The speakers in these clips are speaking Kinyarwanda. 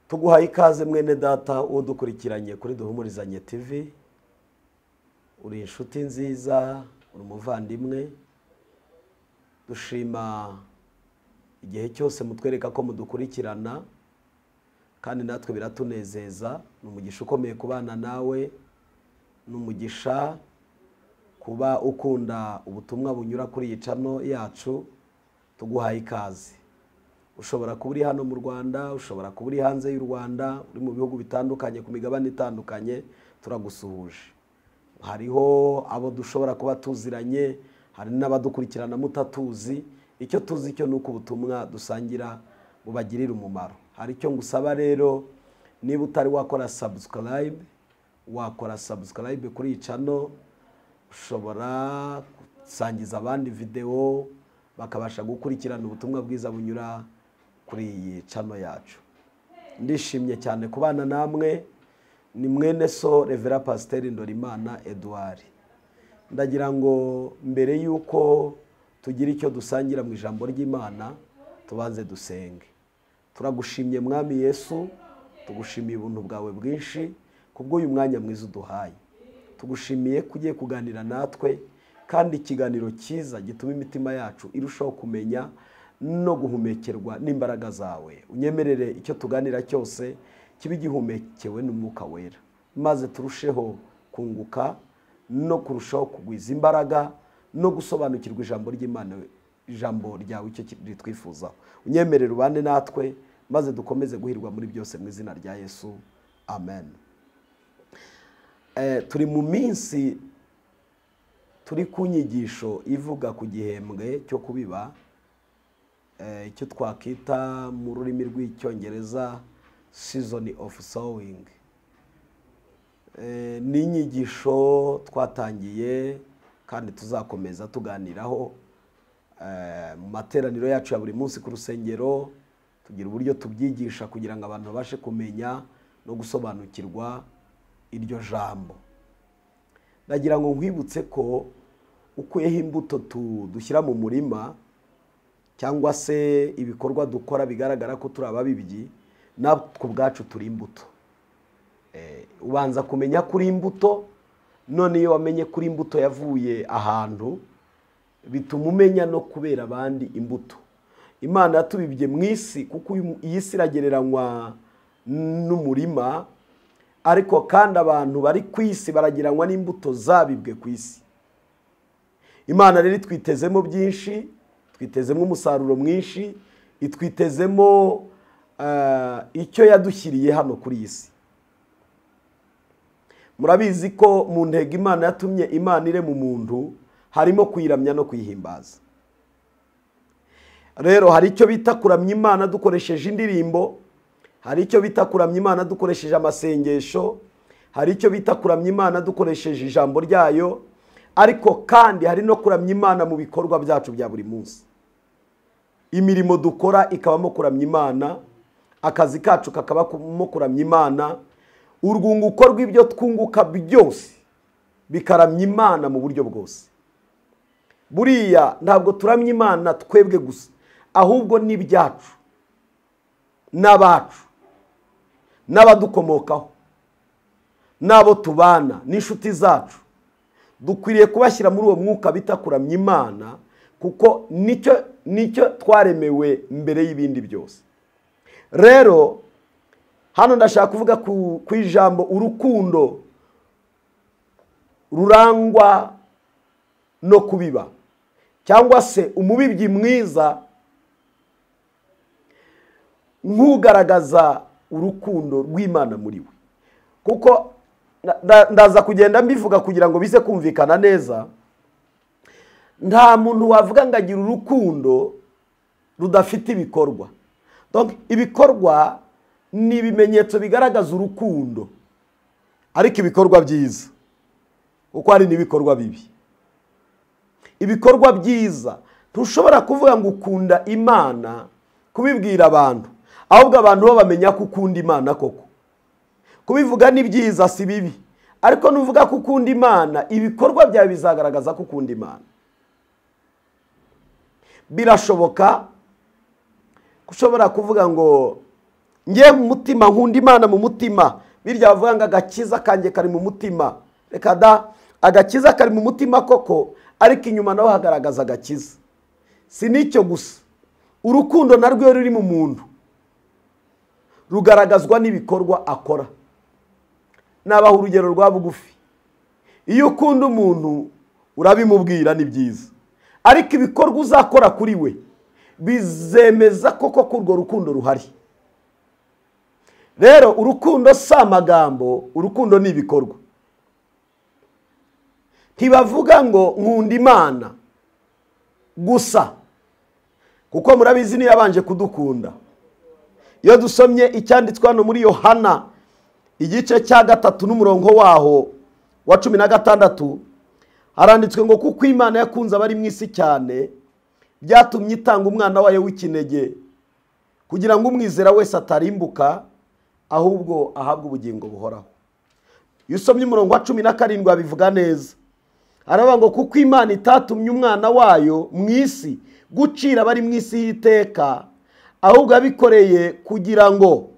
tuguhaye ikaze mwene data uwo dukurikiranye kuri Duhumurizanye TV. Uri inshuti nziza, uri umuvandimwe. Dushima igihe cyose mutwereka ko mudukurikirana, kandi natwe biratunezeza. N'umugisha ukomeye kubana nawe, n'umugisha kuba ukunda ubutumwa bunyura kuri iyi channel yacu. Tuguhaye ikaze. Ushobora kuba uri hano mu Rwanda, ushobora kuba uri hanze y'u Rwanda, uri mu bihugu bitandukanye, ku migabane itandukanye, turagusuhuje. Hariho abo dushobora kuba tuziranye, hari n'abadukurikirana mutatuzi. Icyo tuzi cyo nuko ubutumwa dusangira bubagirira umumaro. Hari icyo ngusaba rero, niba utari wakora subscribe, wakora subscribe kuri iyi channel. Ushobora gusangiza abandi video bakabasha gukurikirana ubutumwa bwiza bunyura kuri iyi channel yacu. Ndishimye cyane kubana namwe. Ni mwene so Reverend Pasteur Ndorimana Edouard. Ndagira ngo mbere yuko tugira icyo dusangira mu ijambo ry'Imana, tubanze dusenge. Turagushimye Mwami Yesu, tugushimiye ubuntu bwawe bwinshi kubwo uyu mwanya mwiza uduhaye. Tugushimiye kugiye kuganira natwe, kandi ikiganiro cyiza gituma imitima yacu irushaho kumenya no guhumekerwa n'imbaraga zawe. Unyemerere icyo tuganira cyose kibe gihumekewe n'Umwuka Wera, maze turusheho kunguka no kurushaho kugwiza imbaraga no gusobanukirwa ijambo ry'Imana, ijambo ryawe icyo ritwifuza. Unyemerere ubane natwe, maze dukomeze guhirwa muri byose mu izina rya Yesu. Amen. Turi mu minsi turi ku nyigisho ivuga ku gihembwe cyo kubiba, icyo twakita mu rurimi rw'Icyongereza season of sowing. Ni inyigisho twatangiye kandi tuzakomeza tuganiraho mu materaniro yacu ya buri munsi ku rusengero. Tugira uburyo tubyigisha kugira ngo abantu babashe kumenya no gusobanukirwa iryo jambo. Ndagira ngo nkwibutse ko ukuyeho imbuto dushyira mu murima, cyangwa se ibikorwa dukora bigaragara ko turi ababibyi, natwe ubwacu turi imbuto. Ubanza kumenya kuri imbuto, none iyo wamenye kuri imbuto yavuye ahantu, bituma umenya no kubera abandi imbuto. Imana yatubibye mu isi, kuko iyi si iragereranywa n'umurima, ariko kandi abantu bari ku isi baragereranywa n'imbuto zabibwe ku isi. Imana rero twitezemo byinshi, twitezemo umusaruro mwinshi, itwitezemo icyo yadushyiriye hano kuri iyi si. Murabizi ko mu ntego Imana yatumye Imana irema umuntu harimo kuyiramya no kuyihimbaza. Rero hari icyo bita kuramya Imana dukoresheje indirimbo, hari icyo bita kuramya Imana dukoresheje amasengesho, hari icyo bita kuramya Imana dukoresheje ijambo ryayo, ariko kandi hari no kuramya Imana mu bikorwa byacu bya buri munsi. Imirimo dukora ikabamo kuramya Imana, akazi kacu kakabamo kuramya Imana, urwunguko rw'ibyo twunguka byose bikaramya Imana mu buryo bwose. Buriya ntabwo turamya Imana twebwe gusa, ahubwo n'ibyacu, n'abacu, n'abadukomokaho, n'abo tubana, n'inshuti zacu. Dukwiriye kubashyira muri uwo mwuka bita kuramya Imana, kuko nicyo twaremewe mbere y'ibindi byose. Rero hano ndashaka kuvuga ku ijambo urukundo rurangwa no kubiba, cyangwa se umubibyi mwiza nk'ugaragaza urukundo rw'Imana muri we. Kuko ndaza kugenda mbivuga kugira ngo bize kumvikana neza. Nta muntu wavuga ngo agira urukundo rudafite ibikorwa. Donc ibikorwa ni ibimenyetso bigaragaza urukundo, ariko ibikorwa byiza, kuko hari n'ibikorwa bibi. Ibikorwa byiza ntushobora kuvuga ngo ukunda Imana kubibwira abantu, ahubwo abantu bo bamenya ko ukunda Imana koko. Kubivuga ni byiza si bibi, ariko nuvuga ko ukunda Imana, ibikorwa byawe bizagaragaza ko ukunda Imana. Birashoboka kushobora kuvuga ngo ngiye mu mutima nkunda Imana mu mutima. Birya bavuga ngo agakiza kanjye kari mu mutima. Reka da, agakiza kari mu mutima koko, ariko inyuma naho hagaragaza agakiza. Si nicyo gusa, urukundo narwo ruri mu muntu rugaragazwa n'ibikorwa akora. Nabaho urugero rwa bugufi. Iyo ukunda umuntu urabimubwira ni byiza, ariko ibikorwa uzakora kuri we bizemeza koko ko urwo rukundo ruhari. Rero urukundo si amagambo, urukundo ni ibikorwa. Ntibavuga ngo nkunda Imana gusa, kuko murabizi niyo yabanje kudukunda. Iyo dusomye icyanditswe hano muri Yohana igice cya 3 n'umurongo waho wa 16, haranditswe ngo kuko Imana yakunze abari mu isi cyane byatumye itanga umwana wayo w'ikinege, kugira ngo umwizera wese atarimbuka ahubwo ahabwe ubugingo buhoraho. Iyo usomye umurongo wa 17 abivuga neza. Aravuga ngo kuko Imana itatumye umwana wayo mu isi gucira abari mu isi y'iteka, ahubwo abikoreye kugira ngo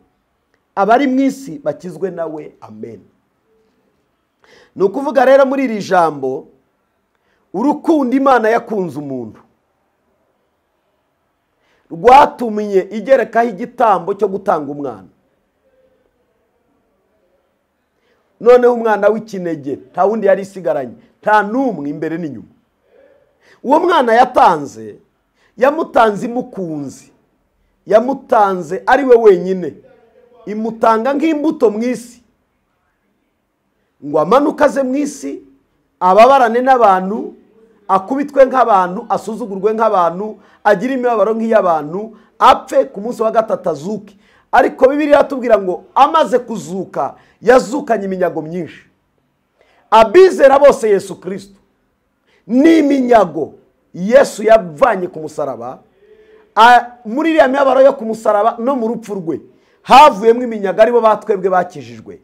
abari mu isi bakizwe nawe. Amen. Ni ukuvuga rero muri iri jambo, urukundo Imana yakunze umuntu rwatumye igerekaho igitambo cyo gutanga umwana. Noneho umwana w'ikinege nta wundi yari isigaranye, nta n'umwe imbere n'inyuma. Uwo mwana yamutanze imukunzi, yamutanze ari we wenyine, imutanga nk'imbuto mu isi ngo amanuke aze mu isi, ababarane n'abantu, akubitwe nk'abantu, asuzugurwe nk'abantu, agira imibabaro nk'iy'abantu, apfe ku munsi wa 3 azuke. Ariko Bibiliya iratubwira ngo amaze kuzuka yazukanye iminyago myinshi. Abizera bose Yesu Kristo ni iminyago Yesu yavanye ku musaraba. Muri iriya mibabaro yo ku musaraba no mu rupfu rwe havuyemo iminyago, aribo batwebwe bakijijwe.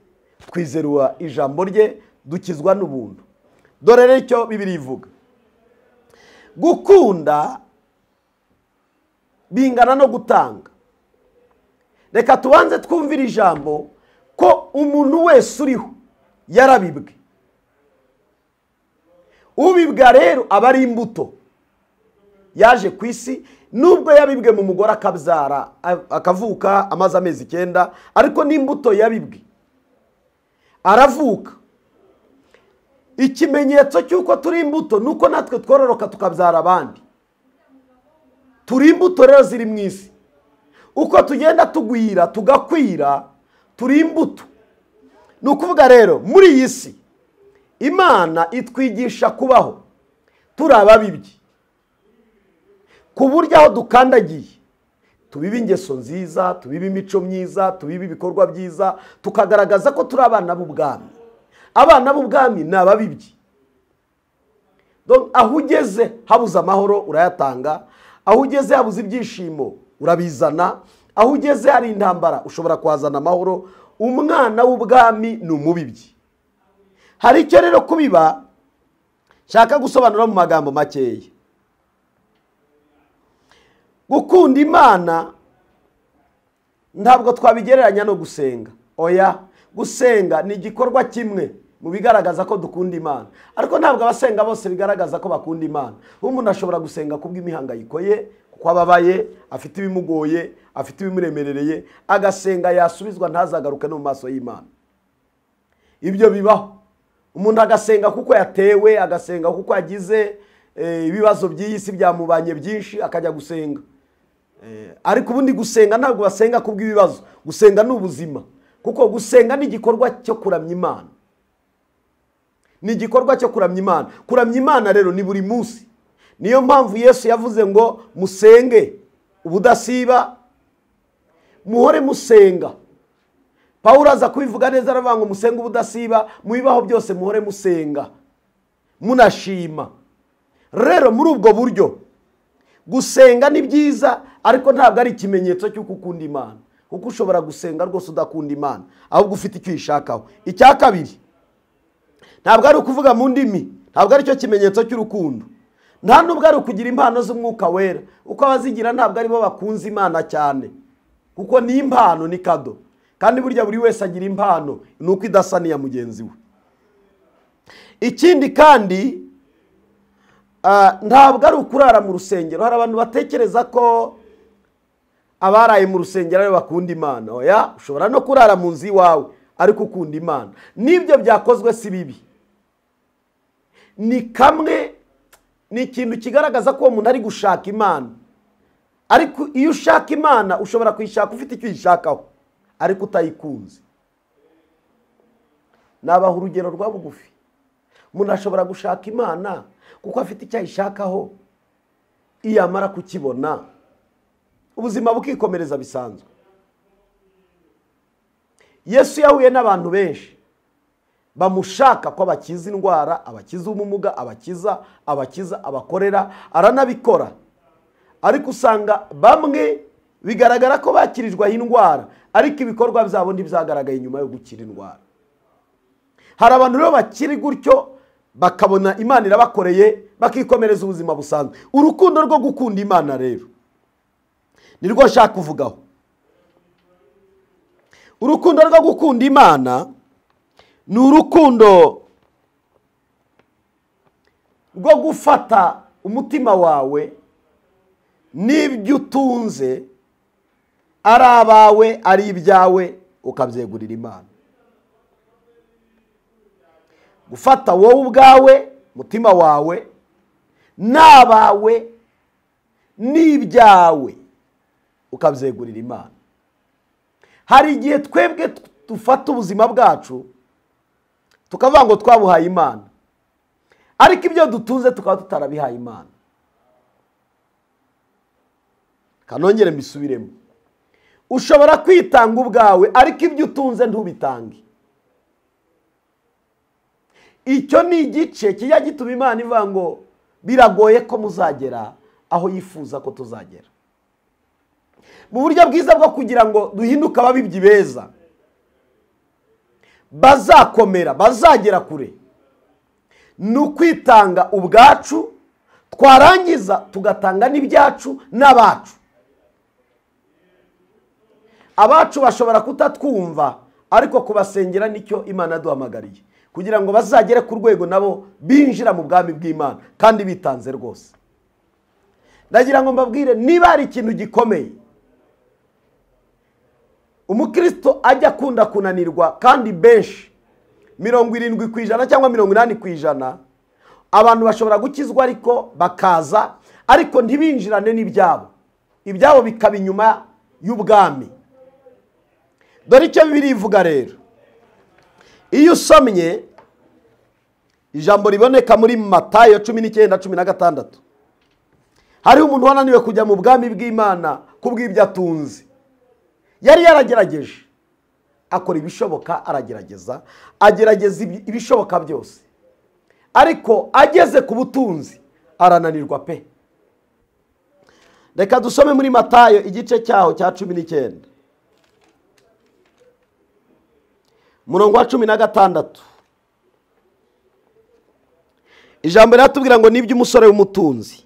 Twizerwa ijambo rye, dukizwa n'ubuntu. Dore rero icyo Bibiliya ivuga. Gukunda bingana no gutanga. Reka tubanze twumvira ijambo ko umuntu wese uriho yarabibwe. Ubibwa rero aba ari imbuto yaje ku isi, nubwo yabibwe mu mugore akabyara akavuka amaze amezi 9, ariko n'imbuto yabibwe aravuka. Ikimenyetso cy'uko turi imbuto nuko natwe twororoka tukabyara abandi. Turi imbuto rero ziri mu isi. Uko tugenda tugwira tugakwira, turi imbuto. Ni ukuvuga rero muri iyi si Imana itwigisha kubaho turi ababibyi, ku buryo aho dukandagiye tubiba ingeso nziza, tubiba imico myiza, tubiba ibikorwa byiza, tukagaragaza ko turi abana b'ubwami. Abana b'ubwami ni ababibyi. Aho ugeze habuze amahoro urayatanga, aho ugeze habuze ibyishimo urabizana, aho ugeze hari intambara ushobora kwazana amahoro. Umwana w'ubwami ni umubibyi. Hari icyo rero kubiba shaka gusobanura mu magambo makeya. Gukunda Imana ntabwo twabigereranya no gusenga. Oya, gusenga ni igikorwa kimwe mu bigaragaza ko dukunda Imana, ariko ntabwo abasenga bose bigaragaza ko bakunda Imana. Umuntu ashobora gusenga kubw'imihangayiko ye, kuko ababaye, afite ibimugoye, afite ibimuremerereye, agasenga yasubizwa ntazagaruke no mu maso y'Imana. Ibyo bibaho. Umuntu agasenga kuko yatewe, agasenga kuko yagize ibibazo by'isi byamubanye byinshi akajya gusenga. Ariko ubundi gusenga ntabwo basenga kubw'ibibazo, gusenga ni ubuzima, kuko gusenga ni igikorwa cyo kuramya Imana. Ni igikorwa cyo kuramya Imana. Kuramya Imana rero ni buri munsi. Niyo mpamvu Yesu yavuze ngo musenge ubudasiba, muhore musenga. Pawulo aza kubivuga neza, aravuga ngo musenge ubudasiba, mubibaho byose muhore musenga munashima. Rero muri ubwo buryo gusenga ni byiza, ariko ntabwo ari ikimenyetso cy'uko ukunda Imana, kuko ushobora gusenga rwose udakunda Imana, ahubwo ufite icyo uyishakaho. Icya kabiri, ntabwo ari ukuvuga mu ndimi, ntabwo ari cyo kimenyetso cy'urukundo. Nta nubwo ari ukugira impano z'Umwuka Wera, uko abazigira ntabwo ari bo bakunze Imana cyane. kuko ni impano, ni kado, kandi burya buri wese agira impano, nuko idasa n'iya mugenzi we. Ikindi kandi ntabwo ari ukurara mu rusengero. Hari abantu batekereza ko abaraye mu rusengero ari bakunda Imana. Oya, ushobora no kurara mu nzu iwawe ariko ukunda Imana. Nibyo byakozwe si bibi. Ni kamwe, ni ikintu kigaragaza ko umuntu ari gushaka Imana. Ariko iyo ushaka Imana ushobora kuyishaka ufite icyo uyishakaho ariko utayikunze. Nabaha urugero rwa bugufi. Umuntu ashobora gushaka Imana kuko afite icyo ayishakaho, iyo amara kukibona ubuzima bukikomereza bisanzwe. Yesu yahuye n'abantu benshi bamushaka ko abakiza indwara, abakiza ubumuga, abakiza, abakorera, aranabikora. Ariko usanga bamwe bigaragara ko bakirijwe indwara ariko ibikorwa byabo ntibyagaragaye nyuma yo gukira indwara. Hari abantu rero bakiri gutyo bakabona Imana irabakoreye bakikomereza ubuzima busanzwe. Urukundo rwo gukunda Imana rero nirwo nshaka kuvugaho. Urukundo rwo gukunda Imana ni urukundo rwo gufata umutima wawe n'ibyo utunze ari abawe ari ibyawe ukabyegurira Imana. Gufata wowe ubwawe, mutima wawe, n'abawe n'ibyawe ukabyegurira Imana. Hari igihe twebwe dufata ubuzima bwacu tukavuga ngo twabuhaye Imana, ariko ibyo dutunze tukaba tutarabihaye Imana. Kanongere mbisubiremo. Ushobora kwitanga ubwawe ariko ibyo utunze ntubitange. Icyo ni igice kijya gituma Imana ivuga ngo biragoye ko muzagera aho yifuza ko tuzagera. Mu buryo bwiza bwo kugira ngo duhinduke ababibyi beza, bazakomera, bazagera kure, ni ukwitanga ubwacu, twarangiza tugatanga n'ibyacu n'abacu. Abacu bashobora kutatwumva ariko kubasengera nicyo Imana yaduhamagariye, kugira ngo bazagere ku rwego nabo binjira mu bwami bw'Imana kandi bitanze rwose. Ndagira ngo mbabwire, niba hari ikintu gikomeye umukristo ajya akunda kunanirwa, kandi benshi 70% cyangwa 80% abantu bashobora gukizwa ariko bakaza ariko ntibinjirane n'ibyabo, ibyabo bikaba inyuma y'ubwami. Dore icyo Bibiliya ivuga rero. Iyo usomye ijambo riboneka muri Matayo 19:16, hariho umuntu wananiwe kujya mu bwami bw'Imana kubw'ibyo atunze. Yari yaragerageje, akora ibishoboka, agerageza ibishoboka byose, ariko ageze ku butunzi arananirwa pe. Reka dusome muri Matayo igice cyaho cya 19 murongo wa 16. Ijambo riratubwira ngo nibyo umusore w'umutunzi,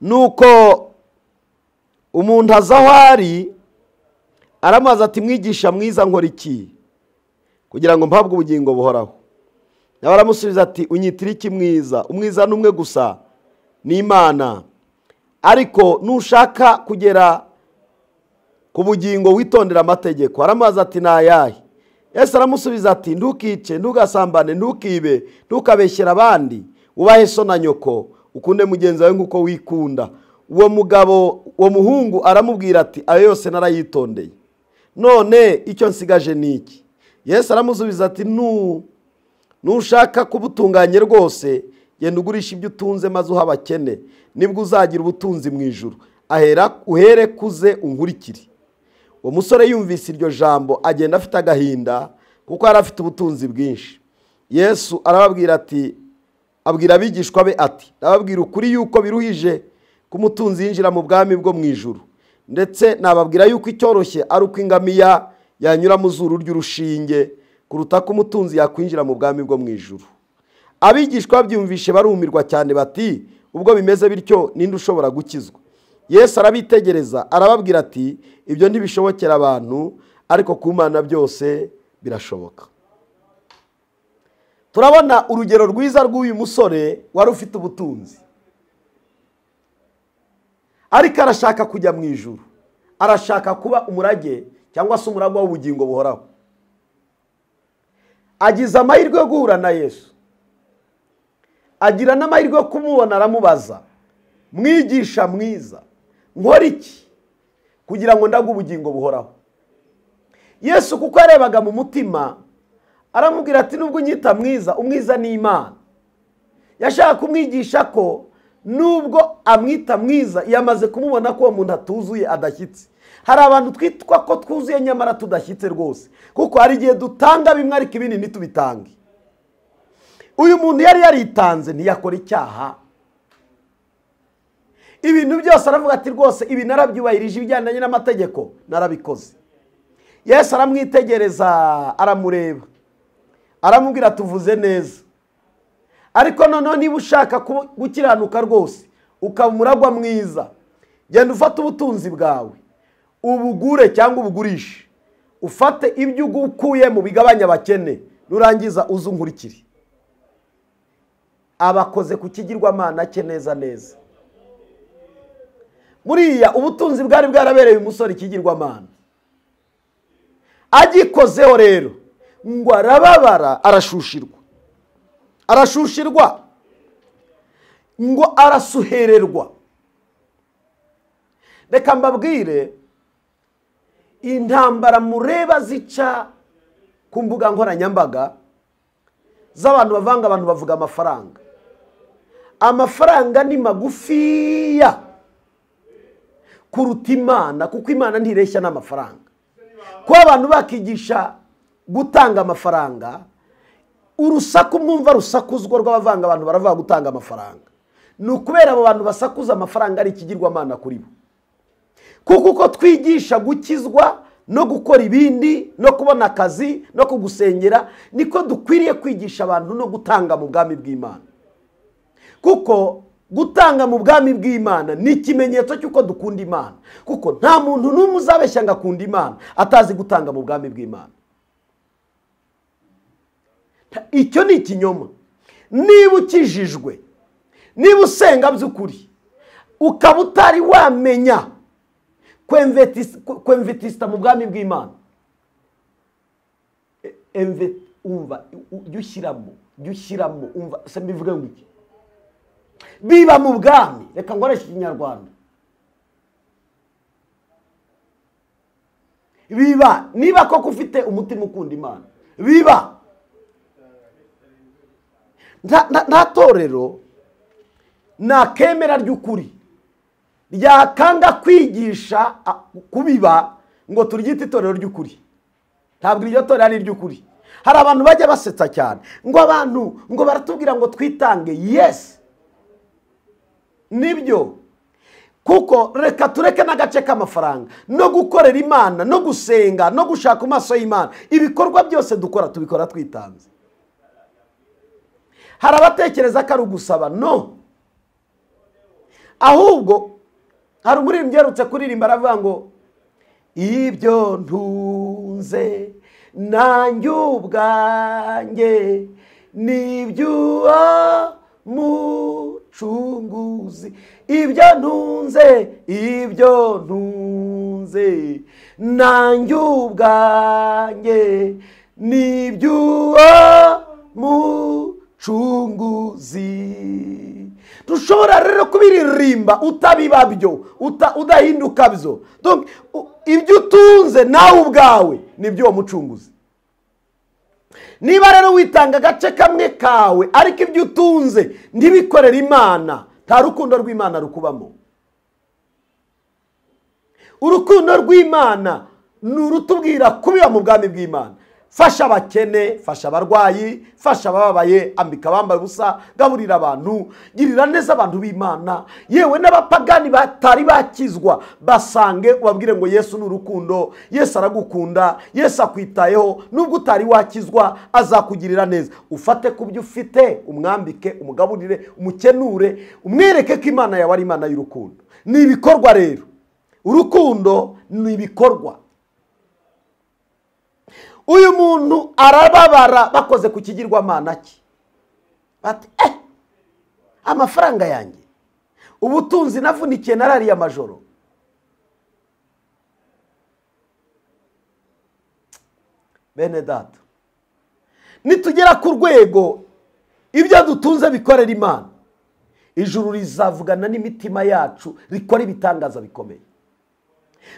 nuko umuntu aza aho ari aramaze ati mwigisha mwiza nkora iki kugira ngo mpabwe ubugingo buhoraho? Nawe aramusubiza ati unyitira iki mwiza? Umwiza ni umwe gusa, ni Imana. Ariko nushaka kugera ku bugingo witondera amategeko. Aramaze ati nayahe? Yesu aramusubiza ati ntukice, ntugasambane, ntukibe, ntukabeshyera abandi, ubahe so na nyoko, ukunde mugenzi wawe nk'uko wikunda. Uwo muhungu aramubwira ati ayo yose narayitondeye, none icyo nsigaje ni iki? Yesu aramusubiza ati nushaka kubutunganye rwose, genda ugurisha ibyo utunze maze uha abakene, nibwo uzagira ubutunzi mu ijuru. Uhere kuze unkurikire. Uwo musore yumvise iryo jambo agenda afite agahinda kuko yari afite ubutunzi bwinshi. Yesu arababwira ati, abwira abigishwa be ati, ndababwira ukuri yuko biruhije ko umutunzi yinjira mu bwami bwo mu ijuru. Ndetse nababwira yuko icyoroshye ari uko ingamiya yanyura mu zuru ry'urushinge kuruta ko umutunzi yakwinjira mu bwami bwo mu ijuru. Abigishwa babyumvishe barumirwa cyane bati, ubwo bimeze bityo ninde ushobora gukizwa? Yesu arabitegereza arababwira ati ibyo ntibishobokera abantu ariko ku Mana byose birashoboka. Turabona urugero rwiza rw'uyu musore wari ufite ubutunzi, ariko arashaka kujya mu ijuru, arashaka kuba umurage cyangwa se umuragwa w'ubugingo buhoraho. Agize amahirwe yo guhura na Yesu, agira n'amahirwe yo kumubona, aramubaza, mwigisha mwiza, nkora iki kugira ngo ndagwe ubugingo buhoraho? Yesu kuko yarebaga mu mutima aramubwira ati nubwo unyita mwiza, umwiza ni Imana. Yashaka kumwigisha ko nubwo amwita mwiza yamaze kumubona ko uwo muntu atuzuye, adashyitse. Hari abantu twitwa ko twuzuye nyamara tudashyitse rwose, kuko hari igihe dutanga bimwe ariko ibindi ntitubitange. Uyu muntu yari yaritanze, ntiyakora icyaha. Ibintu byose aravuga ati rwose ibi narabyubahirije, ibijyanye n'amategeko narabikoze. Yesu aramwitegereza, aramureba, aramubwira tuvuze neza, ariko noneho niba ushaka gukiranuka rwose ukaba umuragwa mwiza, genda ufate ubutunzi bwawe ubugure cyangwa ubugurishe, ufate ibyo ugukuye mu bigabanya abakene, nurangiza uze unkurikire. Abakoze ku kigirwamana cye neza neza. Buriya ubutunzi bwari bwarabereye umusore ikigirwamana, agikozeho rero ngo arababara, arashushirwa ngo arasuhererwa. Reka mbabwire, intambara mureba zica ku mbuga nkoranyambaga z'abantu bavanga, abantu bavuga amafaranga. Amafaranga ni magufiya kuruta Imana, kuko Imana ntireshya n'amafaranga. Ko abantu bakigisha gutanga amafaranga, urusaku mwumva rusakuzwa rw'abavanga abantu baravuga gutanga amafaranga, ni ukubera abo bantu basakuza amafaranga ari ikigirwamana kuri bo. Kuko uko twigisha gukizwa no gukora ibindi no kubona akazi no kugusengera, niko dukwiriye kwigisha abantu no gutanga mu bwami bw'Imana. Kuko gutanga mu bwami bw'Imana ni ikimenyetso cy'uko dukunda Imana, kuko nta muntu n'umwe uzabeshya ngo akunda Imana atazi gutanga mu bwami bw'Imana. Icyo ni ikinyoma. Niba ukijijwe, niba usenga by'ukuri, ukaba utari wamenya kwemvetista mu bwami bw'Imana, umva jyushyiramo umva se mbivuge ngo iki, biba mu bwami. Reka ngoreshe ikinyarwanda, biba niba koko ufite umutima ukunda Imana, biba. Nta torero nakemera ry'ukuri ryakanga kwigisha kubiba ngo turyite itorero ry'ukuri. Ntabwo iryo torero ari ry'ukuri. Hari abantu bajya basetsa cyane ngo abantu ngo baratubwira ngo twitange. Yes, nibyo, kuko reka tureke n'agace k'amafaranga no gukorera Imana no gusenga no gushaka amaso y'Imana. Ibikorwa byose dukora tubikora twitanze. Hari abatekereza ko ari ugusaba, no. Ahubwo hari umuririmbyi uherutse kuririmba aravuga ngo ibyo ntunze nanjye ubwanjye n'iby'uwo mucunguzi. Ibyo ntunze nanjye ubwanjye n'iby'uwo mucunguzi. Dushobora rero kubiririmba utabiba byo, udahinduka byo. Donc ibyo utunze nawe ubwawe nibyo uwo mucunguzi. Niba rero witanga agace kamwe kawe ariko ibyo utunze ntibikorera Imana, nta rukundo rw'Imana rukubamo. Urukundo rw'Imana ni urutubwira kubiba mu bwami bw'Imana. Fasha abakene, fasha abarwayi, fasha abababaye, ambika abambaye ubusa, gaburira abantu, girira neza abantu b'Imana. Yewe n'abapagani batari bakizwa basange ubabwire ngo Yesu ni urukundo, Yesu aragukunda, Yesu akwitayeho, nubwo utari wakizwa azakugirira neza. Ufate ku byo ufite, umwambike, umugaburire, umukenure, umwereke ko Imana yawe ari Imana y'urukundo. ni ibikorwa rero. Urukundo ni ibikorwa. Uyu muntu arababara bakoze ku kigirwamana cye, bati amafaranga yanjye, ubutunzi navunikiye narariye amajoro. Bene data, nitugera ku rwego ibyo dutunze bikorera Imana, ijuru rizavugana n'imitima yacu, rikora ibitangaza bikomeye.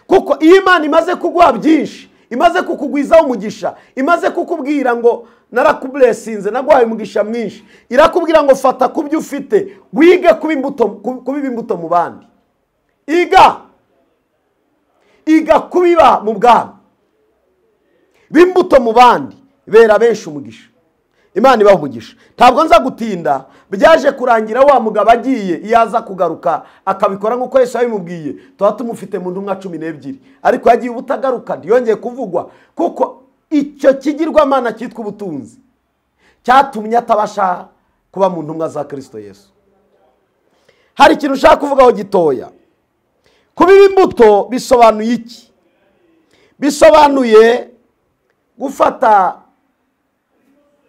Kuko iyo Imana imaze kuguha byinshi, imaze kukugwizaho umugisha, imaze kukubwira ngo narakublessinze, naguhaye umugisha mwinshi, irakubwira ngo fata ku byo ufite, wige kubiba imbuto mu bandi. Iga kubiba mu bwami, b'imbuto mu bandi, bera benshi umugisha. Imana ibaha umugisha. Ntabwo nza gutinda, byaje kurangira wa mugabo agiye, yaza kugaruka akabikora nk'uko Yesu yabimubwiye, tuba tumufite mu ntumwa 12, ariko yagiye ubutagaruka, ntiyongeye kuvugwa, kuko icyo kigirwamana cyitwa ubutunzi cyatumye atabasha kuba mu ntumwa za Kristo Yesu. Hari ikintu ushaka kuvugaho gitoya. Kubiba imbuto bisobanuye iki? Bisobanuye gufata,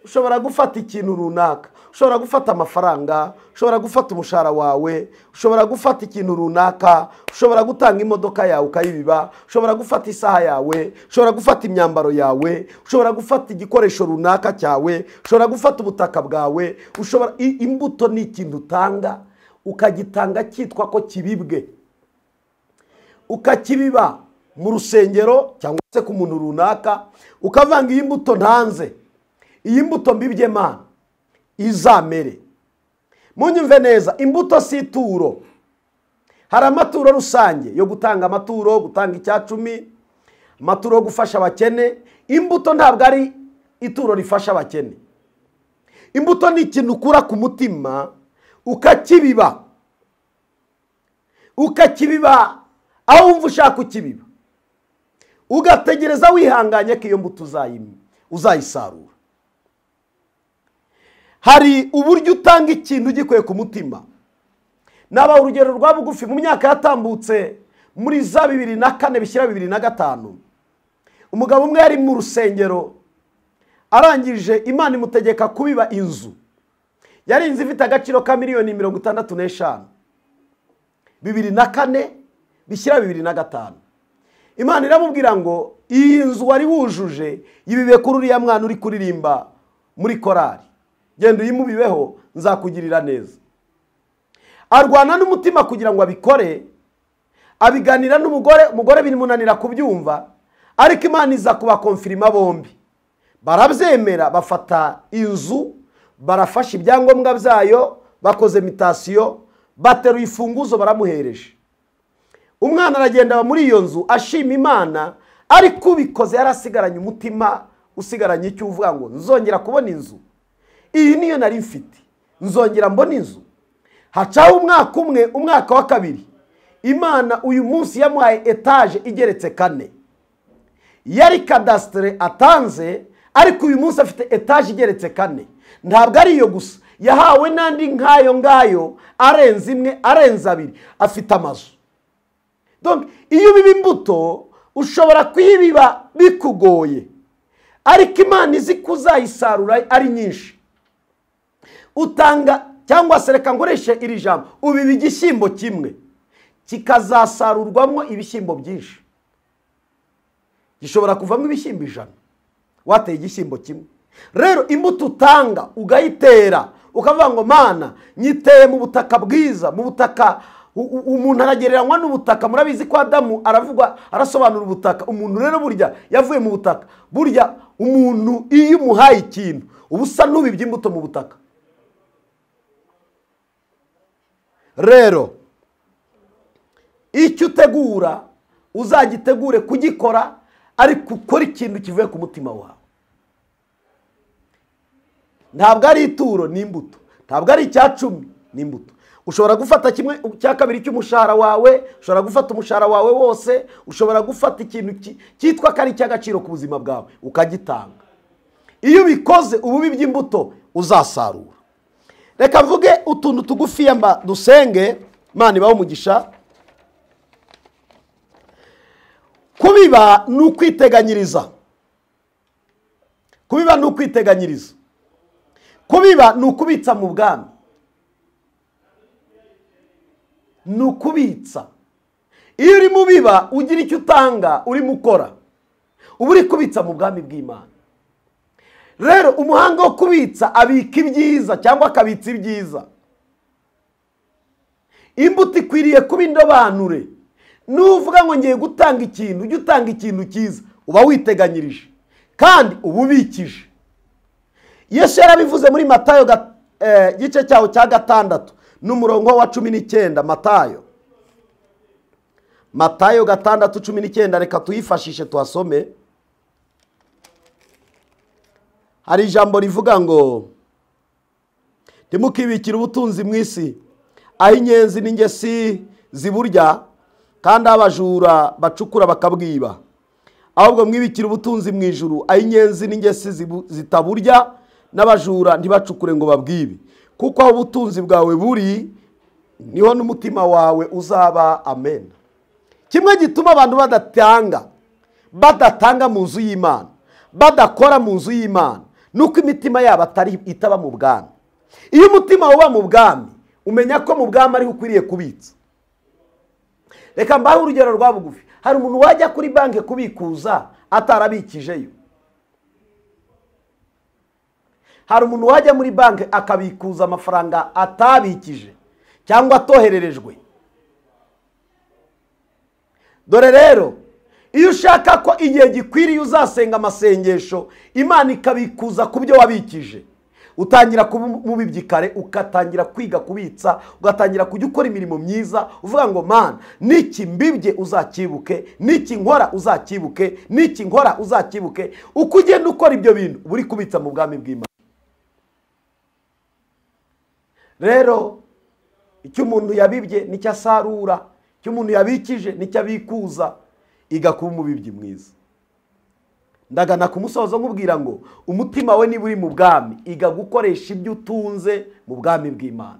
ushobora gufata ikintu runaka, ushobora gufata amafaranga, ushobora gufata umushahara wawe, ushobora gufata ikintu runaka, ushobora gutanga imodoka yawe ukayibiba, ushobora gufata isaha yawe, ushobora gufata imyambaro yawe, ushobora gufata igikoresho runaka cyawe, ushobora gufata ubutaka bwawe, ushobora imbuto ni ikintu utanga, ukagitanga cyitwa ko kibibwe, ukakibiba mu rusengero cyangwa se ku muntu runaka, ukavanga iyi mbuto ntanze, iyi mbuto mbibye Mana izamere. Munyumve neza, imbuto si ituro. Hari amaturo rusange yo gutanga amaturo, gutanga icyacumi, amaturo yo gufasha abakene. Imbuto ntabwo ari ituro rifasha abakene. Imbuto ni ikintu ukura ku mutima ukakibiba, aho wumva ushaka kukibiba, ugategereza wihanganye ko iyo mbuto uzayisarura. Hari uburyo utanga ikintu gikwiye ku mutima. Naba urugero rwa bugufi, mu myaka yatambutse muri za 2004 bishyira 2005, umugabo umwe yari mu rusengero, arangije Imana imutegeka kubiba inzu. Yari inzu ifite agaciro ka miliyoni 65, 2004 bishyira 2005. Imana iramubwira ngo iyi nzu wari wujuje yibibe kuri uriya mwana uri kuririmba muri korari, genda uyimubibeho nzakugirira neza. Arwana n'umutima kugira ngo abikore, abiganira n'umugore, umugore birimunanira kubyumva, ariko Imana iza kubakonfirima bombi. Barabyemera, bafata inzu, barafasha ibyangombwa byayo, bakoze mitasiyo, bateruye ifunguzo baramuhereje. Umwana aragenda muri iyo nzu ashima Imana, ariko ubikoze yarasigaranye umutima usigaranye icyo uvuga ngo nzongera kubona inzu, iyi niyo nari mfite, nzongera mbona inzu. Hacaho umwaka umwe, umwaka wa kabiri, Imana uyu munsi yamuhaye etaje igeretse 4. Yari kadastre atanze, ariko uyu munsi afite etaje igeretse 4. Ntabwo ari iyo gusa, yahawe nandi nkayo ngayo arenze imwe, arenze 2, afite amazu. Donc iyo biba imbuto ushobora kuyibiba bikugoye, ariko Imana izi kuzayisarura ari nyinshi. Utanga, cyangwa se reka ngoreshe iri jambo, ubiba igishyimbo kimwe kikazasarurwamo ibishyimbo byinshi. Gishobora kuvamo ibishyimbo 100 wateye igishyimbo kimwe. Rero imbuto utanga ugayitera, ukavuga ngo Mana nyiteye mu butaka bwiza, mu butaka. Umuntu aragereranywa n'ubutaka. Murabizi ko Adamu aravuga, arasobanura ubutaka. Umuntu rero burya yavuye mu butaka. Burya umuntu iyo umuhaye ikintu ubusa n'ubibye imbuto mu butaka. Rero icyo utegura uzagitegure kugikora, ariko ukora ikintu kivuye ku mutima wawe. Ntabwo ari ituro, ni imbuto. Ntabwo ari icyacumi, ni imbuto. Ushobora gufata kimwe cya kabiri cy'umushahara wawe, ushobora gufata umushahara wawe wose, ushobora gufata ikintu cyitwa ko ari icy'agaciro ku buzima bwawe ukagitanga. Iyo ubikoze ububi by'imbuto uzasarura. Reka mvuge utuntu tugufiya dusenge, Imana ibahe umugisha. kubiba ni ukwiteganyiriza. Kubiba ni ukwiteganyiriza. Kubiba ni ukubitsa mu bwami. Ni ukubitsa. Iyo uri mu biba ugira icyo utanga, urimo ukora, uba uri kubitsa mu bwami bw'Imana. Rero umuhanga wo kubitsa abika ibyiza cyangwa akabitsa ibyiza. Imbuto ikwiriye kuba indobanure. Nuvuga ngo ngiye gutanga ikintu, ujye utanga ikintu cyiza, uba witeganyirije kandi uba ubikije. Yesu yarabivuze muri Matayo gice cyaho cya 6 n'umurongo wa 19. Matayo 6:19, reka tuyifashishe tuhasome. Hari ijambo rivuga ngo ntimukibikire ubutunzi mu isi, aho inyenzi n'ingesi ziburya kandi abajura bacukura bakabwiba, ahubwo mwibikire ubutunzi mu ijuru, aho inyenzi n'ingesi zitaburya n'abajura ntibacukure ngo babwibe, kuko aho ubutunzi bwawe buri niho n'umutima wawe uzaba. Amen. Kimwe gituma abantu badatanga mu nzu y'Imana, badakora mu nzu y'Imana, nuko imitima yabo itaba mu bwami. Iyo umutima uba mu bwami, umenya ko mu bwami ariho ukwiriye kubitsa. Reka mbahe urugero rwa bugufi. Hari umuntu wajya kuri banki kubikuza atarabikijeyo. Hari umuntu wajya muri banki akabikuza amafaranga atabikije cyangwa atohererejwe. Dore rero, iyo ushaka ko igihe gikwiriye uzasenga amasengesho, Imana ikabikuza ku byo wabikije, utangira kumubibyi kare, ugatangira kwiga kubitsa, ugatangira kujya ukora imirimo myiza, uvuga ngo Mana, niki mbibye uzakibuke, niki nkora uzakibuke, niki nkora uzakibuke. Uko ugenda ukora ibyo bintu, uri kubitsa mu bwami bw'Imana. Rero icyo umuntu yabibye nicyo asarura, icyo umuntu yabikije nicyo abikuza, igakuba umubibyi mwiza. Ndagana ku musozo nkubwira ngo umutima we niba uri mu bwami, iga gukoresha ibyo utunze mu bwami bw'Imana.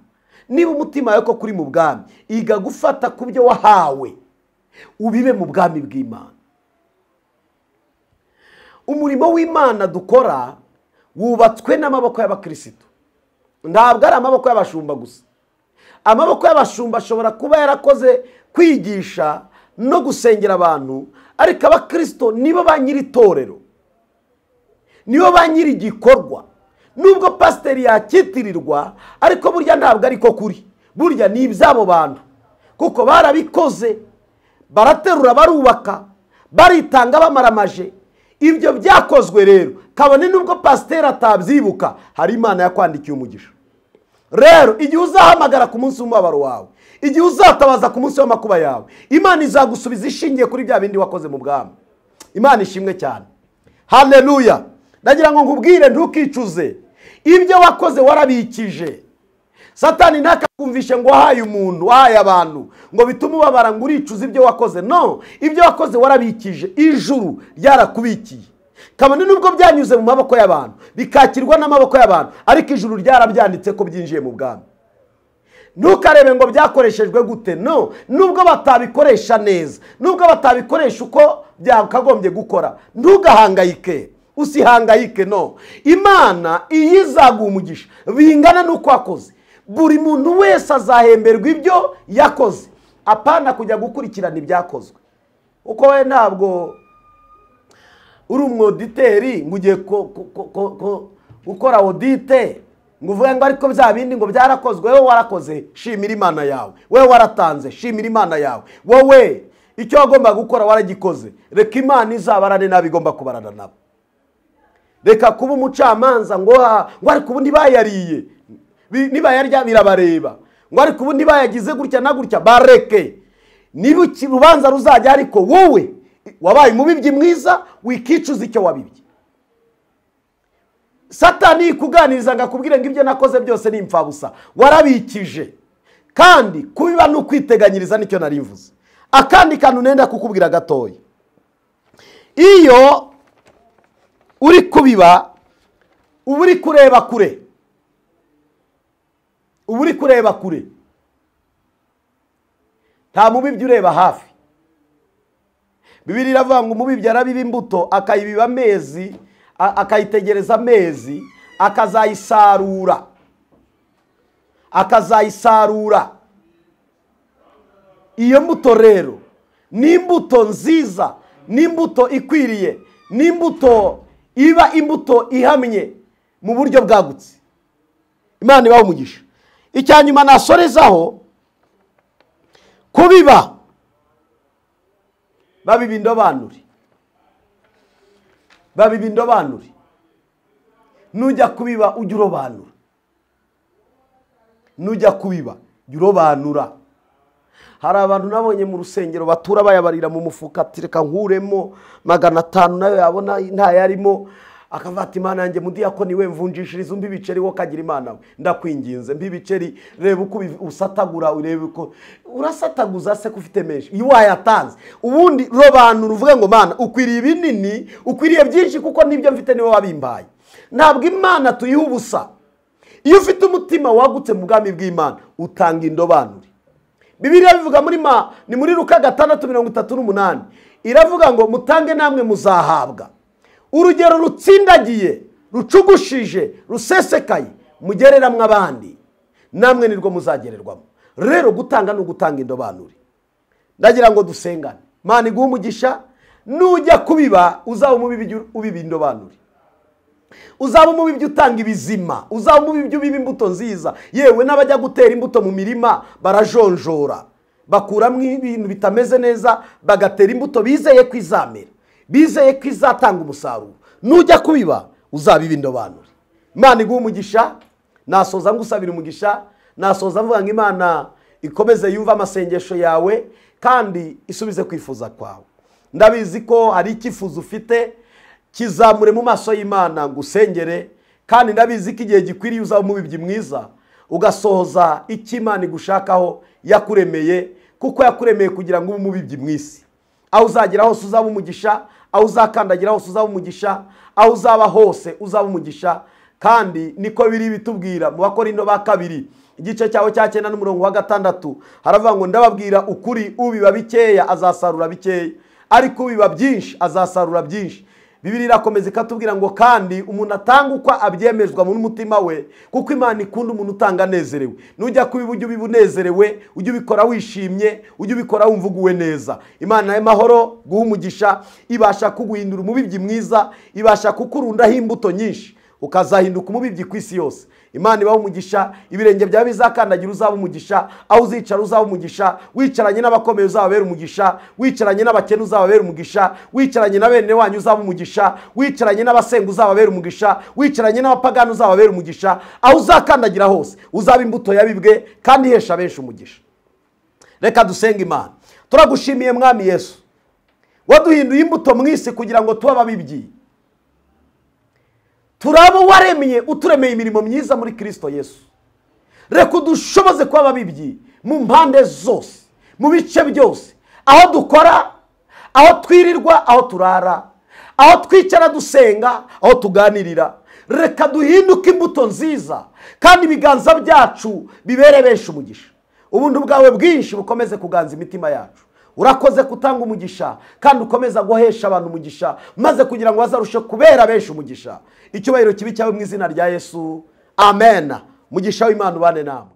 Niba umutima wawe ko kuri mu bwami, iga gufata ku byo wahawe ubibe mu bwami bw'Imana. Umurimo w'Imana dukora wubatswe n'amaboko y'abakristo, ntabwo ari amaboko y'abashumba gusa. Amaboko y'abashumba ashobora kuba yarakoze kwigisha no gusengera abantu, ariko abakristo nibo ba nyiri itorero, nibo ba nyiri igikorwa. Nubwo pasiteri yakitirirwa, ariko burya ntabwo ariko kuri, burya ni iby'abo bantu, kuko barabikoze, baraterura, barubaka, baritanga, bamaramaje. Ibyo byakozwe rero, kabone nubwo pasiteri atabyibuka, hari Imana yakwandikiye umugisha. Rero igihe uzahamagara ku munsi w'umubabaro wawe, igihe uzatabaza ku munsi w'amakuba yawe, Imana izagusubiza ishingiye kuri bya bindi wakoze mu bwami. Imana ishimwe cyane. Haleluya. Ndagira ngo nkubwire, ntukicuze ibyo wakoze, warabikije. Satani ntakakumvishe ngo wahaye umuntu, wahaye abantu, ngo bitume ubabara ngo uricuze ibyo wakoze. No, ibyo wakoze warabikije, ijuru ryarakubikiye. Kabone nubwo byanyuze mu maboko y'abantu, bikakirwa n'amaboko y'abantu, ariko ijuru ryarabyanditse ko byinjiye mu bwami. Ntukarebe ngo byakoreshejwe gute. No, nubwo batabikoresha neza, nubwo batabikoresha uko byakagombye gukora, ntugahangayike, usihangayike. No, Imana iyizaguha umugisha bingana n'uko wakoze. Buri muntu wese azahemberwa ibyo yakoze, apana kujya gukurikirana ibyakozwe. Uko we ntabwo uri umwoditeri ngo ugiye gukora audite ngo uvuge ngo ariko bya bindi ngo byarakozwe. Wowe warakoze, shimira Imana yawe. Wowe waratanze, shimira Imana yawe. Wowe icyo wagomba gukora waragikoze. Reka Imana izabarane nabi, igomba kubarana nabo. Reka kuba umucamanza ngo ariko ubundi bayariye, niba yarya birabareba, ngo ariko ubundi bayagize gutya na gutya. Bareke, niba urubanza ruzajya, ariko wowe wabaye umubibyi mwiza, wikicuza icyo wabibye. Satani kuganiriza ngakubwire ngo ibyo nakoze byose ni impfabusa. Warabikije, kandi kubiba no kwiteganyiriza nicyo nari mvuze. Akandi kantu nenda kukubwira gatoya, iyo uri kubiba uba uri kureba kure, uba uri kureba kure, nta mubibyi ureba hafi. Bibiliya iravuga ngo umubibyi arabiba imbuto akayibiba amezi, akayitegereza amezi, akazayisarura. Iyo mbuto rero ni imbuto nziza, ni imbuto ikwiriye, ni imbuto iba imbuto ihamye mu buryo bwagutse. Imana ibahe umugisha. Icyanyuma nasorezaho, kubiba babiba indobanure. Babiba indobanure. Nujya kubiba ujya urobanura. Nujya kubiba ujya urobanura. Hari abantu nabonye mu rusengero batura bayabarira mu mufuka, ati reka nkuremo 500 nayo yabona nta yarimo, akavata Imana yanjye mudiyakoni we mvunjishiriza umbi biceri wo kagira Imana we, ndakwinginze mbi biceri, reba uko usatagura, urebe uko urasataguza se kufite menshi iyo wayatanze. Ubundi robanura uvuge ngo Mana ukwiriye binini, ukwiriye byinshi kuko nibyo mfite niwe wabimbaye. Ntabwo Imana tuyiha ubusa. Iyo ufite umutima wagutse mu bwami bw'Imana utanga indobanure. Bibiliya bivuga ni muri Luka 6:38 iravuga ngo mutange namwe muzahabwa. Urugero rutsindagiye, rucugushije, rusesekaye mugereramwe abandi, namwe nirwo muzagererwamo. Rero gutanga no gutanga indobanure. Ndagira ngo dusengane. Mana iguhe umugisha, nujya kubiba uzaba umubibyi ubiba indobanure. Uzaba umubibyi utanga ibizima, uzaba umubibyi ubiba imbuto nziza. Yewe n'abajya gutera imbuto mu mirima barajonjora, bakuramo ibintu bitameze neza, bagatera imbuto bizeye ko izamera, bizeye ko izatanga umusaruro. Nujya kubiba uzabiba indobanure. Imana iguhe umugisha. Nasoza ngusabira umugisha, nasoza mvuga ngo Imana ikomeze yumva amasengesho yawe kandi isubize kwifuza kwawe. Ndabizi ko hari icyifuzo ufite, kizamure mu maso y'Imana ngo usengere, kandi ndabizi ko igihe gikwiriye uzaba umubibyi mwiza, ugasohoza icyo Imana igushakaho yakuremeye, kuko yakuremeye kugira ngo ube umubibyi mwisi. Aho uzagera hose uzaba umugisha, aho uzakandagira hose uzaba umugisha, aho uzaba hose uzaba umugisha. Kandi niko biri bitubwira mu Bakorinto 2 igice cyawe cya 9:6 haravuga ngo ndababwira ukuri, ubiba bikeya azasarura bikeya, ariko ubiba byinshi azasarura byinshi. Bibiliya irakomeza ikatubwira ngo kandi umuntu atanga uko abyemezwa mu mutima we, kuko Imana ikunda umuntu utanga anezerewe. Nujya kubiba ujye ubiba unezerewe, ujye ubikora wishimye, ujye ubikora wumva uguwe neza. Imana y'amahoro guha umugisha, ibasha kuguhindura umubibyi mwiza, ibasha kukurundaho imbuto nyinshi, ukazahinduka umubibyi ku isi yose. Imana ibahe umugisha, ibirenge byawe bizakandagira uzaba umugisha, aho uzicara uzaba umugisha, wicaranye n'abakomeye uzababera umugisha, wicaranye n'abakene uzababera umugisha, wicaranye na bene wanyu uzaba umugisha, wicaranye n'abasenga uzababera umugisha, wicaranye n'abapagani uzababera umugisha. Aho uzakandagira hose uzaba imbuto yabibwe kandi ihesha benshi umugisha. Reka dusenge Imana. Turagushimiye Mwami Yesu, waduhinduye imbuto mwisi kugira ngo tuba ababibyi. Turabo waremye, uturemeye imirimo myiza muri Kristo Yesu. Reka dushoboze kuba ababibyi mu mpande zose, mu bice byose, aho dukora, aho twirirwa, aho turara, aho twicara dusenga, aho tuganirira. Reka duhinduke imbuto nziza kandi ibiganza byacu bibere benshi umugisha. Ubuntu bwawe bwinshi bukomeze kuganza imitima yacu. Urakoze kutanga umugisha kandi ukomeza guhesha abantu umugisha, maze kugira ngo bazarushe kubera benshi umugisha. Icyubahiro kibi cyawe mu izina rya Yesu. Amen. Mugisha w'Imana ubane namwe.